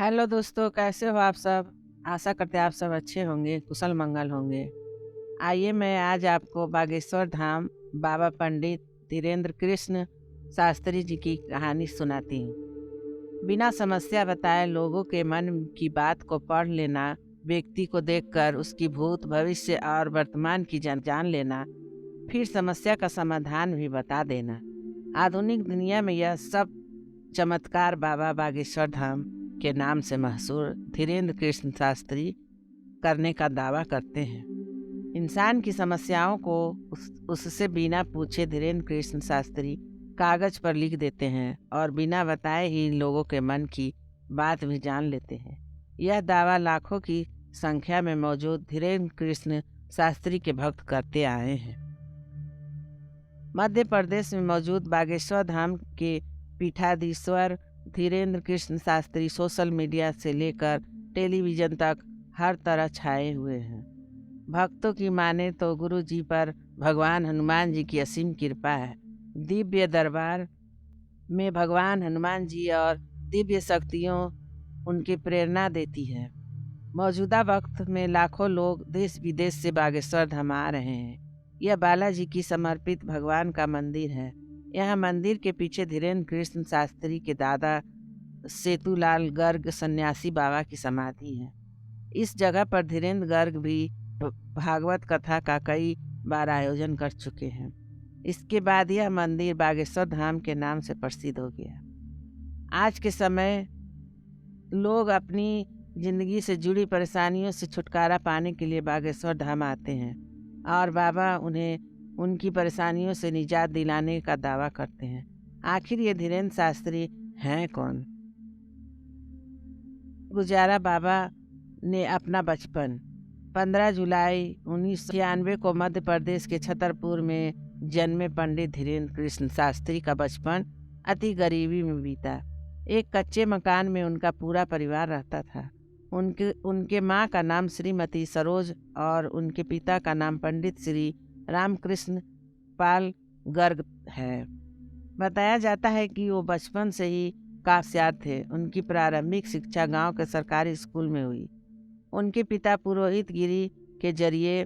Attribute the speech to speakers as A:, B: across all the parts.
A: Hello दोस्तों, कैसे हो आप सब। आशा करते हैं आप सब अच्छे होंगे, कुशल मंगल होंगे। आइए मैं आज आपको बागेश्वर धाम बाबा पंडित धीरेन्द्र कृष्ण शास्त्री जी की कहानी सुनाती हूँ। बिना समस्या बताए लोगों के मन की बात को पढ़ लेना, व्यक्ति को देखकर उसकी भूत भविष्य और वर्तमान की जान लेना, फिर समस्या का समाधान भी बता देना। आधुनिक दुनिया में यह सब चमत्कार बाबा बागेश्वर धाम के नाम से मशहूर धीरेन्द्र कृष्ण शास्त्री करने का दावा करते हैं। इंसान की समस्याओं को उससे बिना पूछे धीरेन्द्र कृष्ण शास्त्री कागज पर लिख देते हैं और बिना बताए ही लोगों के मन की बात भी जान लेते हैं। यह दावा लाखों की संख्या में मौजूद धीरेन्द्र कृष्ण शास्त्री के भक्त करते आए हैं। मध्य प्रदेश में मौजूद बागेश्वर धाम के पीठाधीश्वर धीरेन्द्र कृष्ण शास्त्री सोशल मीडिया से लेकर टेलीविज़न तक हर तरह छाए हुए हैं। भक्तों की माने तो गुरु जी पर भगवान हनुमान जी की असीम कृपा है। दिव्य दरबार में भगवान हनुमान जी और दिव्य शक्तियों उनकी प्रेरणा देती है। मौजूदा वक्त में लाखों लोग देश विदेश से बागेश्वर धाम आ रहे हैं। यह बालाजी की समर्पित भगवान का मंदिर है। यह मंदिर के पीछे धीरेन्द्र कृष्ण शास्त्री के दादा सेतुलाल गर्ग सन्यासी बाबा की समाधि है। इस जगह पर धीरेन्द्र गर्ग भी भागवत कथा का कई बार आयोजन कर चुके हैं। इसके बाद यह मंदिर बागेश्वर धाम के नाम से प्रसिद्ध हो गया। आज के समय लोग अपनी जिंदगी से जुड़ी परेशानियों से छुटकारा पाने के लिए बागेश्वर धाम आते हैं और बाबा उन्हें उनकी परेशानियों से निजात दिलाने का दावा करते हैं। आखिर ये धीरेन्द्र शास्त्री हैं कौन? गुजारा बाबा ने अपना बचपन 15 जुलाई 1996 को मध्य प्रदेश के छतरपुर में जन्मे पंडित धीरेन्द्र कृष्ण शास्त्री का बचपन अति गरीबी में बीता। एक कच्चे मकान में उनका पूरा परिवार रहता था। उनके माँ का नाम श्रीमती सरोज और उनके पिता का नाम पंडित श्री रामकृष्ण पाल गर्ग है। बताया जाता है कि वो बचपन से ही काफ्यार थे। उनकी प्रारंभिक शिक्षा गांव के सरकारी स्कूल में हुई। उनके पिता पुरोहित गिरी के जरिए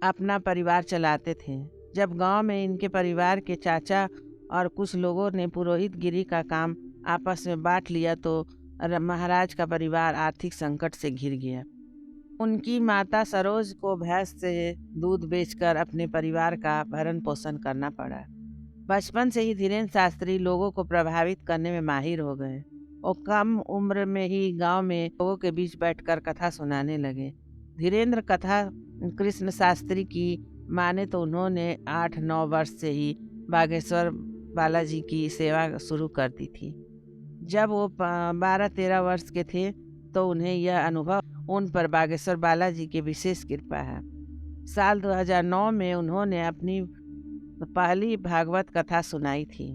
A: अपना परिवार चलाते थे। जब गांव में इनके परिवार के चाचा और कुछ लोगों ने पुरोहित गिरी का काम आपस में बांट लिया तो महाराज का परिवार आर्थिक संकट से घिर गया। उनकी माता सरोज को भैंस से दूध बेचकर अपने परिवार का भरण पोषण करना पड़ा। बचपन से ही धीरेन्द्र शास्त्री लोगों को प्रभावित करने में माहिर हो गए। वो कम उम्र में ही गांव में लोगों के बीच बैठकर कथा सुनाने लगे। धीरेन्द्र कथा कृष्ण शास्त्री की माने तो उन्होंने 8-9 वर्ष से ही बागेश्वर बालाजी की सेवा शुरू कर दी थी। जब वो 12-13 वर्ष के थे तो उन्हें यह अनुभव उन पर बागेश्वर बालाजी की विशेष कृपा है। साल 2009 में उन्होंने अपनी पहली भागवत कथा सुनाई थी।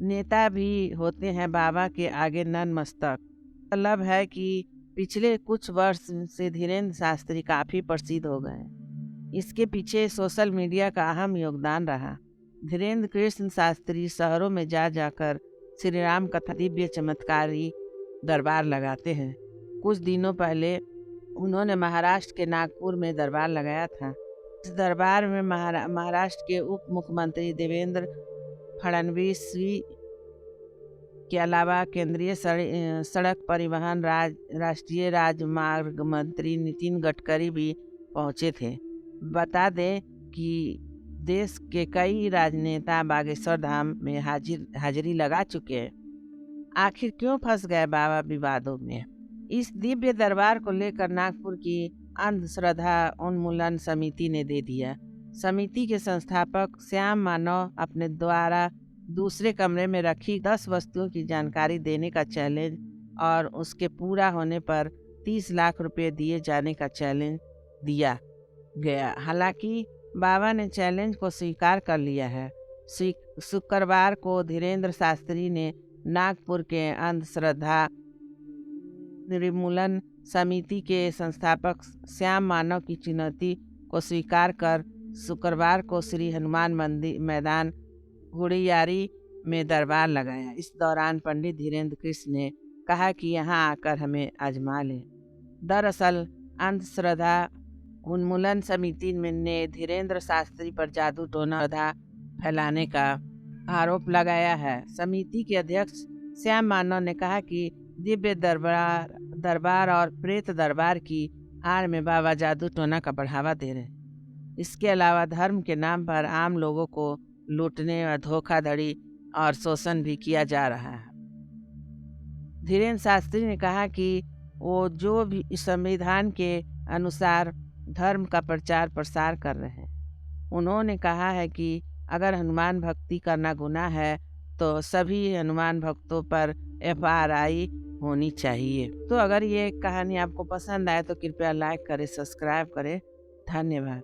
A: नेता भी होते हैं बाबा के आगे नतमस्तक। मतलब है कि पिछले कुछ वर्ष से धीरेन्द्र शास्त्री काफ़ी प्रसिद्ध हो गए। इसके पीछे सोशल मीडिया का अहम योगदान रहा। धीरेन्द्र कृष्ण शास्त्री शहरों में जाकर श्री राम कथा दिव्य चमत्कारी दरबार लगाते हैं। कुछ दिनों पहले उन्होंने महाराष्ट्र के नागपुर में दरबार लगाया था। इस दरबार में महाराष्ट्र के उप मुख्यमंत्री देवेंद्र फडणवीस के अलावा केंद्रीय सड़क परिवहन राष्ट्रीय राजमार्ग मंत्री नितिन गडकरी भी पहुंचे थे। बता दें कि देश के कई राजनेता बागेश्वर धाम में हाजिरी लगा चुके हैं। आखिर क्यों फंस गए बाबा विवादों में? इस दिव्य दरबार को लेकर नागपुर की अंधश्रद्धा उन्मूलन समिति ने दे दिया। समिति के संस्थापक श्याम मानव अपने द्वारा दूसरे कमरे में रखी 10 वस्तुओं की जानकारी देने का चैलेंज और उसके पूरा होने पर 30 लाख रुपए दिए जाने का चैलेंज दिया गया। हालांकि बाबा ने चैलेंज को स्वीकार कर लिया है। शुक्रवार को धीरेन्द्र शास्त्री ने नागपुर के अंधश्रद्धा निर्मूलन समिति के संस्थापक श्याम मानव की चुनौती को स्वीकार कर शुक्रवार को श्री हनुमान मंदिर मैदान गुड़ियारी में दरबार लगाया। इस दौरान पंडित धीरेन्द्र कृष्ण ने कहा कि यहाँ आकर हमें आजमा लें। दरअसल अंधश्रद्धा उन्मूलन समिति ने धीरेन्द्र शास्त्री पर जादू टोना श्रद्धा फैलाने का आरोप लगाया है। समिति के अध्यक्ष श्याम मानव ने कहा कि दिव्य दरबार और प्रेत दरबार की आड़ में बाबा जादू टोना का बढ़ावा दे रहे हैं। इसके अलावा धर्म के नाम पर आम लोगों को लूटने और धोखाधड़ी और शोषण भी किया जा रहा है। धीरेन्द्र शास्त्री ने कहा कि वो जो भी संविधान के अनुसार धर्म का प्रचार प्रसार कर रहे हैं। उन्होंने कहा है कि अगर हनुमान भक्ति करना गुनाह है तो सभी हनुमान भक्तों पर FRI होनी चाहिए। तो अगर ये कहानी आपको पसंद आए तो कृपया लाइक करें, सब्सक्राइब करें। धन्यवाद।